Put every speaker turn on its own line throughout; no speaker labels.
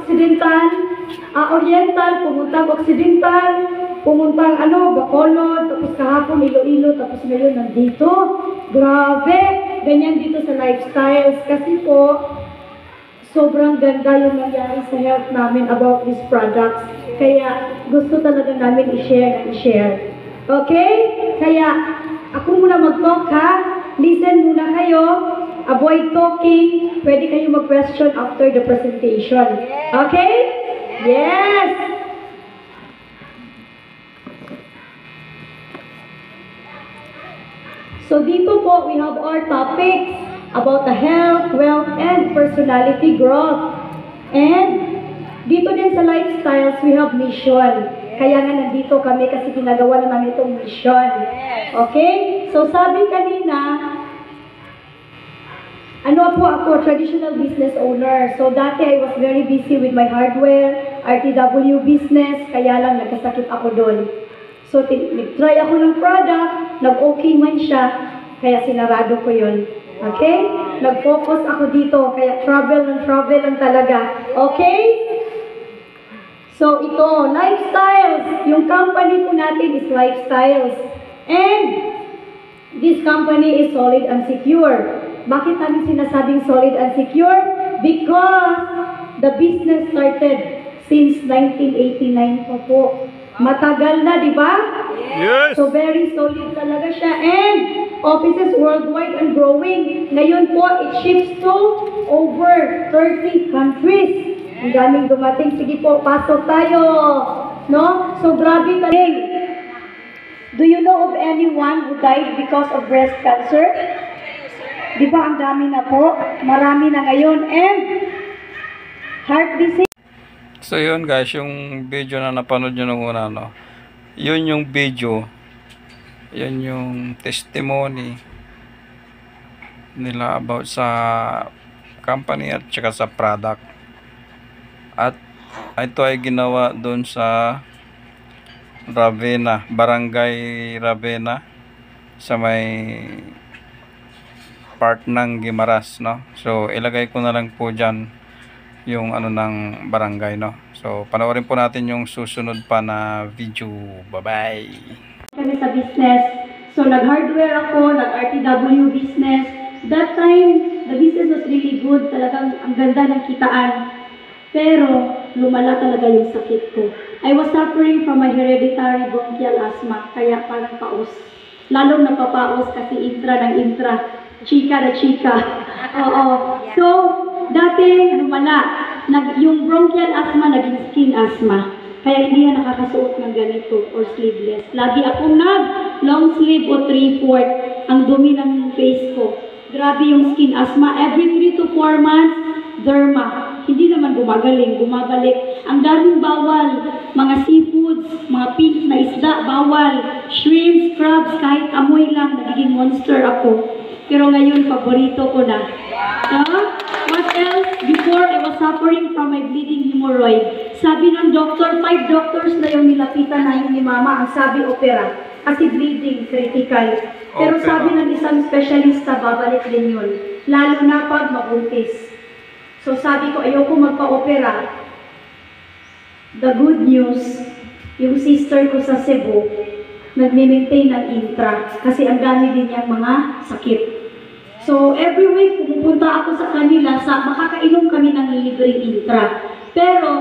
Occidental, Oriental, pumuntang Occidental, pumuntang Bacolod, tapos kahapon Iloilo, tapos ngayon nandito. Grabe! Ganyan dito sa lifestyles. Kasi po, sobrang ganda yung nangyari sa health namin about these products. Kaya gusto talaga namin i-share. Okay? Kaya ako muna mag-talk ha. Listen muna kayo. Avoid talking. Pwede kayo mag-question after the presentation. Okay? Yes! So dito po, we have our topics about the health, wealth, and personality growth. And dito din sa lifestyles, we have mission. Kaya nga nandito kami kasi ginagawa na namin itong mission. Okay? So sabi kanina, po ako, traditional business owner. So dati I was very busy with my hardware, RTW business, kaya lang nagkasakit ako doon. So, nag-try ako ng product, nag-okay man siya, kaya sinarado ko yun. Okay? Nag-focus ako dito, kaya travel lang talaga. Okay? So, ito, lifestyles. Yung company po natin is lifestyles. And, this company is solid and secure. Bakit namin sinasabing solid and secure? Because the business started since 1989 po. Matagal na, di ba?
Yes!
So, very solid talaga siya. And, offices worldwide and growing. Ngayon po, it shifts to over 30 countries. Ang daming dumating. Sige po, pasok tayo. No? So, grabe talaga. Do you know of anyone who died because of breast cancer? Di ba, ang dami na po? Marami na ngayon. And, heart disease.
So yun guys, yung video na napanood nyo nung una, no? Yun yung video, yun yung testimony nila about sa company at saka sa product. At ito ay ginawa doon sa Ravenna, Barangay Ravenna, sa may part ng Guimaras, no? So ilagay ko na lang po dyan yung ng barangay, no? So panoorin po natin yung susunod pa na video. Bye-bye!
Kami sa business. So nag-hardware ako, nag-RTW business. That time, the business was really good. Talagang ang ganda ng kitaan. Pero lumala talaga yung sakit ko. I was suffering from a hereditary bronchial asthma. Kaya parang paus. Lalong napapaus kasi intra ng intra. Chika na chika. Oo. So, dati, lumala. Yung bronchial asthma, naging skin asthma. Kaya hindi na nakakasuot ng ganito or sleeveless. Lagi akong long sleeve o 3/4 ang dumi ng face ko. Grabe yung skin asthma. Every 3 to 4 months, derma. Hindi naman bumabalik. Ang daming bawal. Mga seafoods, mga pink na isda, bawal. Shrimps, crabs, kahit amoy lang, nagiging monster ako. Pero ngayon, paborito ko na. What else? Before, I was suffering from my bleeding hemorrhoid. Sabi ng doctor, 5 doctors na yung nilapitan namin ni Mama, ang sabi opera. Kasi bleeding, critical. Pero
Opera.
sabi ng isang specialista, babalik din yun. Lalo na pag mabuntis. So sabi ko, ayoko magpa-opera. The good news, yung sister ko sa Cebu, nagme-maintain ng intra. Kasi ang dami din niyang mga sakit. So, every week, pumupunta ako sa kanila, makakainom kami ng libreng intra. Pero,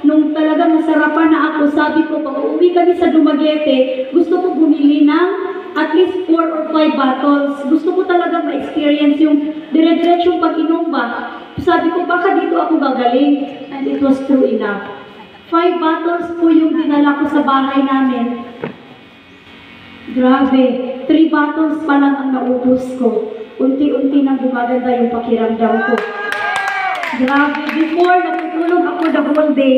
nung talagang nasarapan na ako, sabi ko, pag uuwi kami sa Dumaguete, gusto ko bumili ng at least 4 or 5 bottles. Gusto ko talaga ma-experience yung dire-diretsong pag-inom ba. Sabi ko, baka dito ako gagaling. And it was true enough. 5 bottles po yung dinala ko sa bahay namin. Grabe, 3 bottles pa lang ang naubos ko. Unti-unti nang gumaganda yung pakiramdam ko. Grabe, before natutulog ako the whole day,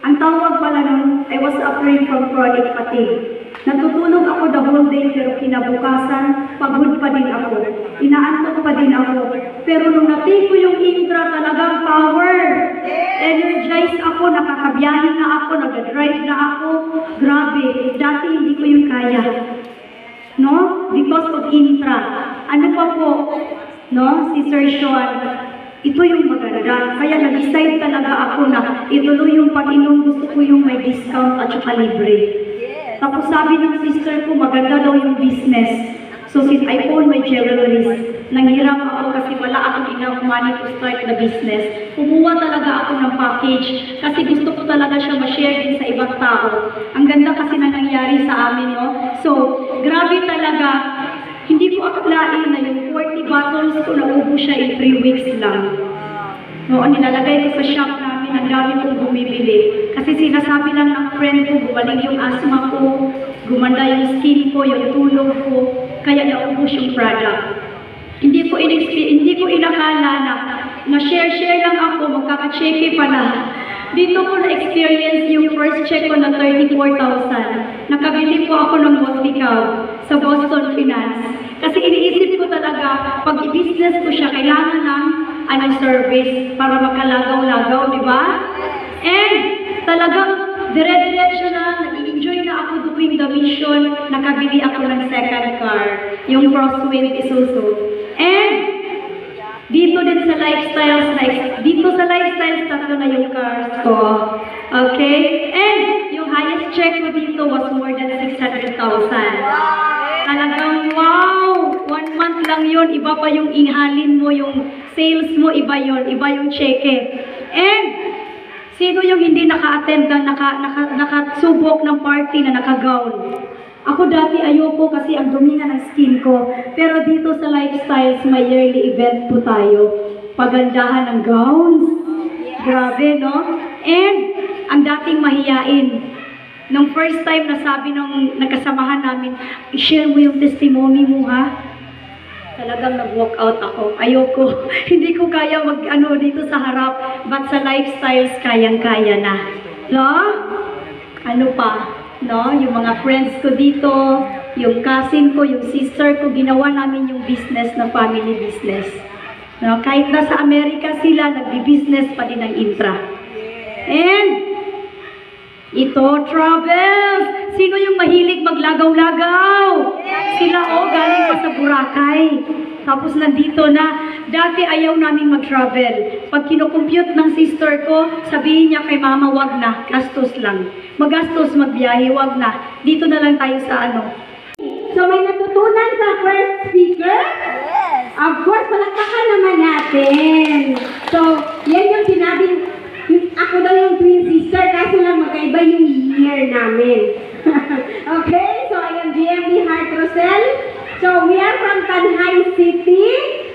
ang tawag pala nun, I was suffering from chronic fatigue. Natutulog ako the whole day, pero kinabukasan, pagod pa din ako. Inaantok pa din ako. Pero nung natin ko yung intra, talagang power. Energized ako, nakakabiyahe na ako, nag-drive na ako. Grabe, dati hindi ko yung kaya. No? Because of intra. Ano pa po? No? Si Sir Sean. ito yung maganda. Kaya nag-decide talaga ako na ituloy yung pag-inom. Gusto ko yung may discount at saka libre. Tapos sabi ng sister ko, maganda daw yung business. So since I own my jewelries, nanghiram ako kasi wala akong enough money to start the business. Kumuha talaga ako ng package kasi gusto ko talaga siya ma-share din sa ibang tao. Ang ganda kasi na nangyari sa amin, no? So, grabe talaga. Hindi ko akalain na yung 40 bottles ko naubo siya in 3 weeks lang. No, nilalagay ko sa shop namin, ang dami kong bumibili. Kasi sinasabi lang ng friend ko, gumaling yung asthma ko, gumanda yung skin ko, yung tulog ko, kaya naubos yung product. Hindi ko inakala na share lang ako, magkaka-check pala. Dito ko na-experience yung first check ko na 34,000. Nakabili po ako ng Mosticaw sa Boston Finance. Kasi iniisip ko talaga, pag i-business ko siya, kailangan ng service para makalagaw-lagaw, di ba? And talagang dire-diretso na, nag-enjoy na ako doing the mission, nakabili ako ng second car, yung Crosswind Isuzu. And dito din sa lifestyles, tatlo na yung cars ko. Okay? And yung highest check ko dito was more than 600,000. Talagang wow! 1 month lang yun, iba pa yung ihalin mo, yung sales mo, iba yung cheque. And sino yung hindi naka-attend na nakasubok ng party na naka-gown? Ako dati ayoko kasi ang dumi nga ng skin ko. Pero dito sa lifestyles, may yearly event po tayo. Pagandahan ng gowns. Grabe, no? And ang dating mahiyain. Nung first time na sabi nung nagkasamahan namin, i-share mo yung testimony mo, ha? Talagang nag-walk out ako. Ayoko. Hindi ko kaya dito sa harap. But sa lifestyles, kayang-kaya na. No? Ano pa? No? Yung mga friends ko dito, yung cousin ko, yung sister ko, ginawa namin yung business na family business. No? Kahit nasa Amerika sila, nagbi-business pa din ng intra. And ito, travels! Sino yung mahilig maglagaw-lagaw? Sila, galing pa sa Boracay. Tapos nandito na. Dati ayaw namin mag-travel. Pag kinukompute ng sister ko, sabihin niya kay mama, wag na, gastos lang. Magastos, magbiyahe, wag na. Dito na lang tayo sa So may natutunan sa first speaker?
Yes!
Of course, palakpakan naman natin. So, yan yung sinabi. Ako daw yung twin sister, kaso lang magkaiba yung year namin. Okay, so I am GMB Hart Rosel. So we are from Tanhay City,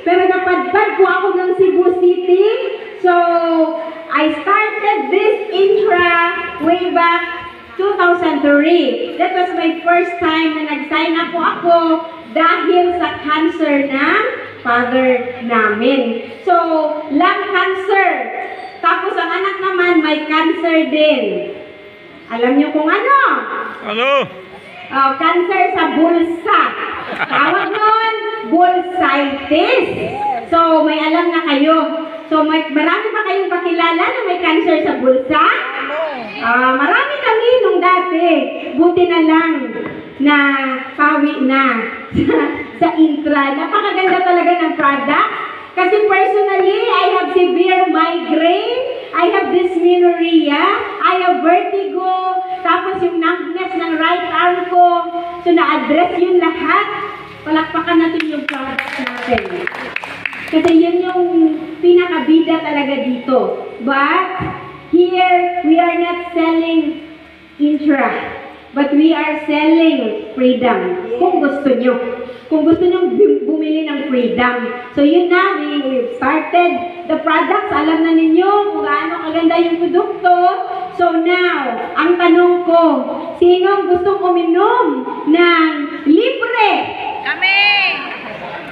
pero napadpad po ako ng Cebu City. So I started this intra way back 2003. That was my first time na nag-sign up po ako dahil sa cancer ng father namin. So, lung cancer. Tapos ang anak naman may cancer din. Alam niyo kung ano?
Ano?
Cancer sa bulsa. Tawag nun, bulsitis. So, may alam na kayo. So, marami pa kayong pakilala na may cancer sa bulsa? Marami kami nung dati. Buti na lang na pawi na sa intra. Napakaganda talaga ng product. Kasi personally, I have severe migraine, I have dysmenorrhea, I have vertigo, tapos yung numbness ng right arm ko. So, na-address yun lahat. Palakpakan natin yung product natin. Kasi yun yung pinakabida talaga dito. But, here, we are not selling intra, but we are selling freedom. Kung gusto nyo. Kung gusto nyo bumili ng freedom. So yun na, we started the products. Alam na ninyo kung gaano kaganda yung produkto. So now, ang tanong ko, sino gustong uminom ng libre?
Kami!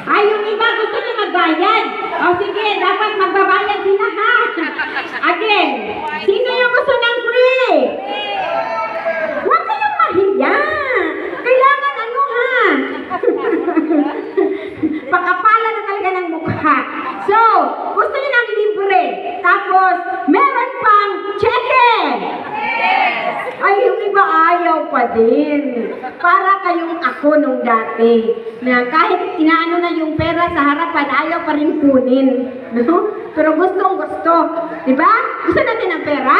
Ay, yung iba gusto nyo magbayad. O sige, dapat magbabayad sila ha. Again, sino yung gusto ng free? Huwag kayong mahiya. Kailangan ano ha? Pakapalan na talaga ng mukha. So, gusto nyo ng libre. Tapos, meron pang cheque. Ay, yung iba ayaw pa din. Para kayong ako nung dati. Na kahit inaano na yung pera sa harapan, ayaw pa rin kunin. No?
pero gustong gusto. Diba? Gusto natin ng pera?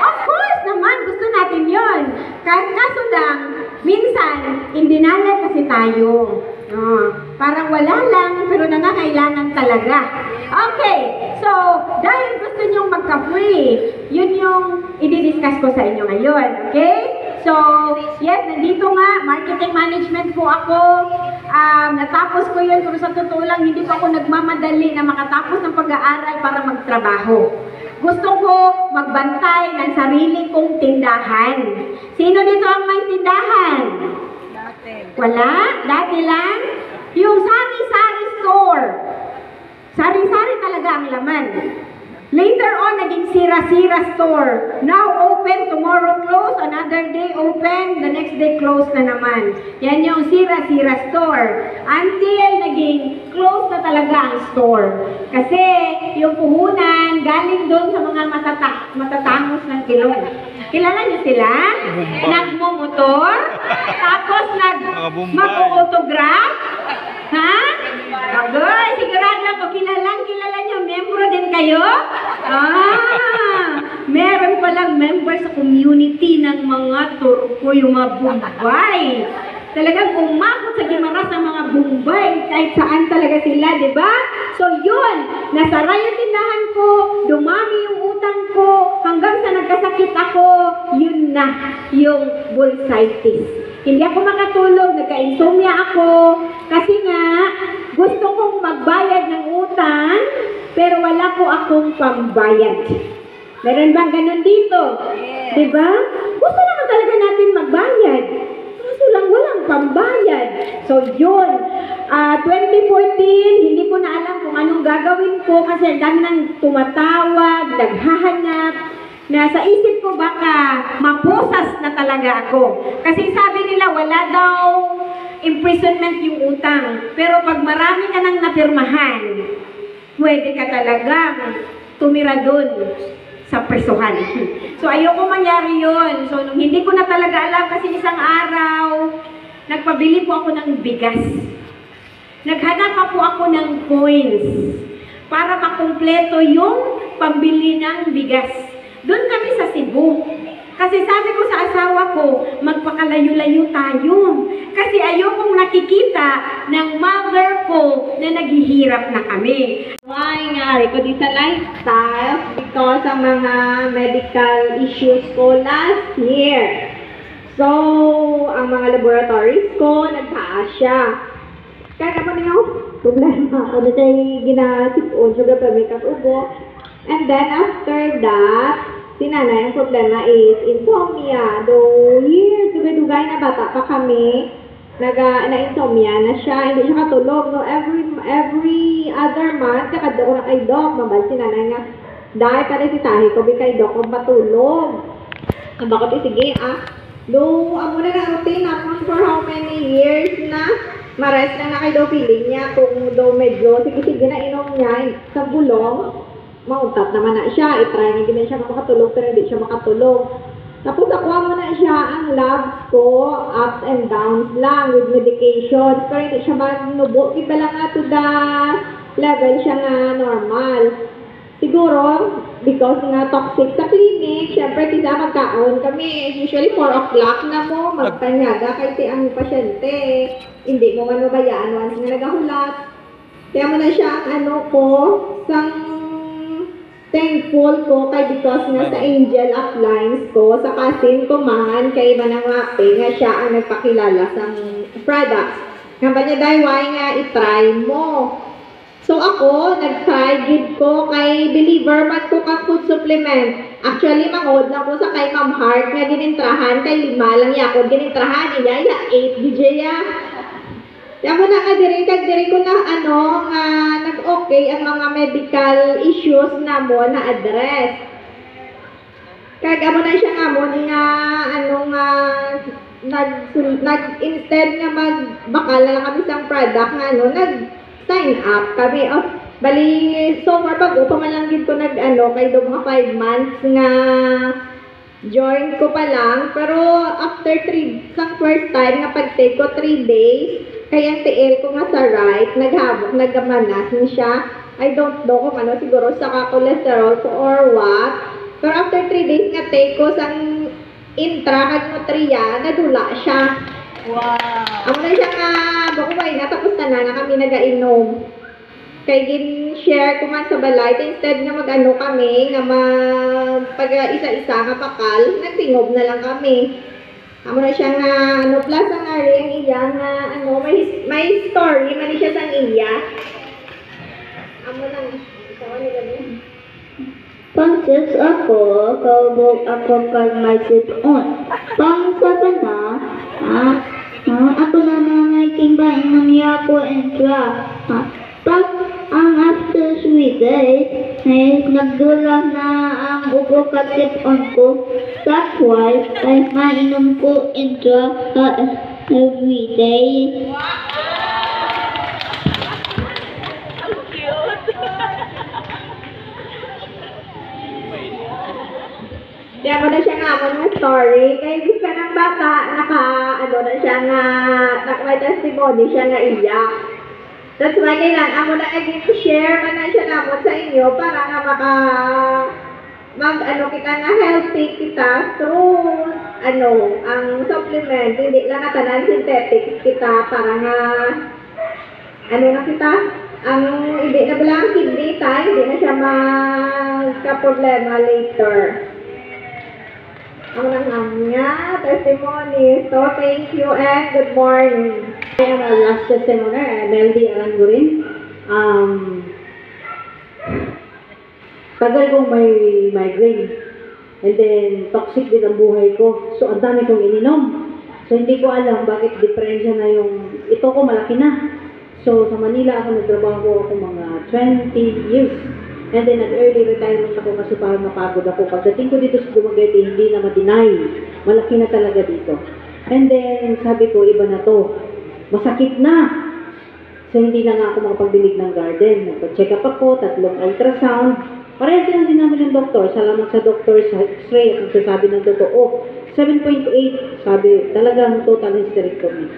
Of course naman, gusto natin yon. Kaso lang, minsan, indinala kasi tayo. Parang wala lang, pero nangangailangan talaga. Okay, so, dahil gusto nyong magka-free, yun yung i-discuss ko sa inyo ngayon. Okay? So, yes, nandito nga, marketing management po ako. Natapos ko yun, pero sa totoo lang, hindi pa ako nagmamadali na makatapos ng pag-aaral para magtrabaho. Gusto ko magbantay ng sarili kong tindahan. Sino dito ang may tindahan? Wala? Dati lang? Yung sari-sari store. Sari-sari talaga ang laman. Later on, naging sira-sira store. Now open, tomorrow close, another day open, the next day close na naman. Yan yung sira-sira store. Until naging close na talaga ang store. Kasi yung puhunan, galing doon sa mga matatangos ng kilong. Kilala niyo sila? Nagmumotor? Tapos mag-autograph? Ha? Agoy, sigurado ako, kilala niyo, membro din kayo? Meron palang member sa community ng mga Turko, yung mga Bombay. Talagang umabot sa Gimaras ng mga Bombay, kahit saan talaga sila, di ba? So yun, nasara yung tindahan ko, dumami yung utang ko, hanggang sa nagkasakit ako, yun na, yung bursitis. Hindi ako makatulog, nagka-insomnia ako, kasi nga, gusto kong magbayad ng utang, pero wala po akong pambayad. Meron bang ganun dito? Yes. Diba? Gusto naman talaga natin magbayad. Kaso lang walang pambayad. So yun, 2014, hindi ko na alam kung anong gagawin ko kasi ang dami nang tumatawag, naghahanap. Nasa isip ko baka mapusas na talaga ako. Kasi sabi nila wala daw imprisonment yung utang. Pero pag marami ka nang napirmahan, pwede ka talagang tumira dun sa presuhan. So ayoko mangyari yun. So nung hindi ko na talaga alam kasi isang araw, nagpabili po ako ng bigas. Naghanap pa po ako ng coins para makumpleto yung pambili ng bigas. Doon kami sa Cebu. Kasi sabi ko sa asawa ko, magpakalayo-layo tayo. Kasi ayokong nakikita ng mother ko na naghihirap na kami.
Why nga, ko di sa lifestyle because sa mga medical issues ko last year. So, ang mga laboratories ko, nagtaasya. Kaya naman yung problema ko na tayo ginasipon, sugar pa makeup ubo. And then after that, si nanay, ang problema is insomnia. Though years, dugay-dugay na bata pa kami, na-insomnia na siya, hindi siya katulog. No, every other month, kakadok na kay Doc, mabal si nanay nga, dahil pala si Tahi ko, kay Doc, kung patulog. Ang bakit sige, though, amo na lang routine naman for how many years na, ma-rest na kay Doc feeling niya, kung daw medyo, sige na inom niya sa bulong, mauntat naman na siya, i-try na din siya makatulog pero hindi siya makatulog. Tapos nakuha mo na siya ang labs ko, ups and downs lang with medications, pero hindi siya magnubo. Iba lang nga to the level siya nga normal. Siguro, because nga toxic sa clinic, syempre kita magkaon kami, usually 4 o'clock na mo, magtanyaga kahit ang pasyente. Hindi mo man mabayaan once nga nagahulat. Kaya mo na siya ang sang thankful ko kay because nga sa Angel Uplines ko, sa cousin ko man, kay Manangape, nga siya ang nagpakilala sa products. Nga ba niya dahil why nga i-try mo? So ako, nag-try gid ko kay Believer man ko kang food supplement. Actually, mangod lang ko sa kay Ma'am Heart nga ginintrahan, kay 5 lang yakod ginintrahan, iya 8 DJ ya. Kaya mo na diri ko na nag-okay ang mga medical issues na mo na address. Kaya mo na siya nga mo instead nga magbakal na lang kami sa product nga nag-sign up kami. Bali, so far bago pa man lang din ko kay do mga 5 months nga join ko pa lang. Pero after 3, sa first time nga pag-take ko 3 days, kaya ang TL ko nga sa right, naghawak, nagamanas niya siya. I don't know kung ano, siguro sa cholesterol ko or what. Pero after 3 days nga take ko sang intra kag nutriya, nadula siya. Wow! Amo na siya nga, bakuway na, tapos na kami nagainom. Kay gin-share ko man sa balay, instead nga mag-ano kami, nga pag isa-isa nga pakal, nagtingob na lang kami. Amo na siya nga, ano, plus ang rin iya nga, ano, may story, man siya sang iya. Amo lang, isawa ni ganun.
Pagsis ako, kaubog ako kag may sipon. Pangsaban na, ako na nangyayking ba inamya ko entra. Pag ang after 3 days, nagdula na ang ubo ka sipon ko. That's why, ay mainom ko entra every day.
Kaya mo na siya nga mo ng story. Kaya gusto ng bata, ano na siya nga, may testimony siya nga iyak. That's why kailangan amo na share man na siya namon sa inyo para nga ano kita nga healthy kita through ang supplement, hindi lang tanan synthetics kita para nga na kita ang hindi na bilang kidney tayo, hindi na siya magka-problema later. Ang niya, testimony. So, thank you and good morning.
Last testimony, Melody Arangurin. Tagal kong may migraine. And then, toxic din ang buhay ko. So, ang dami kong ininom. So, hindi ko alam bakit diferensya na yung, ito ko malaki na. So, sa Manila ako nagtrabaho ako mga 20 years. And then, nag-early retirement ako kasi parang napagod ako. Pagdating ko dito sa Dumaguete, hindi na ma-deny. Malaki na talaga dito. And then, sabi ko, iba na to. Masakit na. So, hindi na nga ako makapagdilig ng garden. Nagpa-check up ako, 3 ultrasound. Parehas lang din namin ng doktor. Salamat sa doktor sa x-ray at nagsasabi ng totoo. 7.8, sabi, talagang total hysterectomy.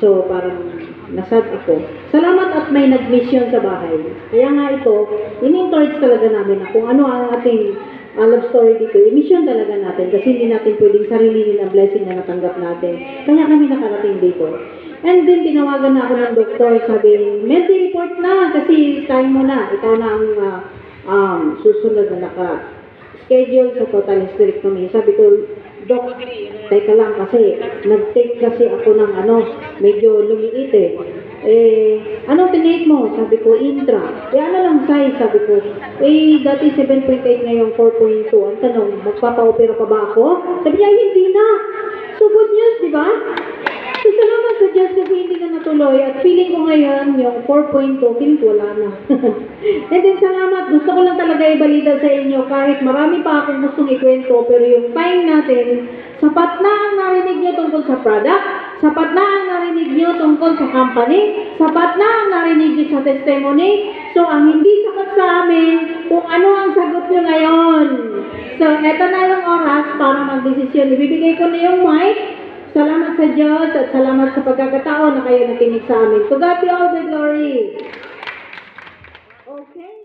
So, parang nasad ako. Salamat at may nag-mission sa bahay. Kaya nga ito, in-encourage talaga namin na kung ano ang ating love story dito, i-mission talaga natin kasi hindi natin pwedeng sarilinin ang blessing na natanggap natin. Kaya kami nakarating dito. And then, tinawagan na ako ng doktor, sabi, Melody, report na kasi time mo na. Ikaw na ang susunod na naka-schedule sa total hysterectomy. Sabi ko, Dok, teka lang kasi, nag-take kasi ako ng medyo lumiit eh. Anong tinake mo? Sabi ko, intra. Ano lang size? Sabi ko, dati 7.8 ngayon 4.2. Ang tanong, magpapa-opera pa ba ako? Sabi niya, hindi na. So, good news, di ba? So, salamat sa Diyos kasi hindi na natuloy. At feeling ko ngayon, yung 4.2, feeling ko wala na. And then, salamat. Gusto ko lang talaga ibalita sa inyo kahit marami pa akong gustong ikwento, pero yung time natin, sapat na ang narinig nyo tungkol sa product, sapat na ang narinig nyo tungkol sa company, sapat na ang narinig nyo sa testimony. So, ang hindi sapat sa amin, kung ano ang sagot nyo ngayon. So, eto na yung oras para magdesisyon. Ibibigay ko na yung mic. Salamat sa Diyos at salamat sa pagkakataon na kayo nakinig sa amin. To God be all the glory. Okay.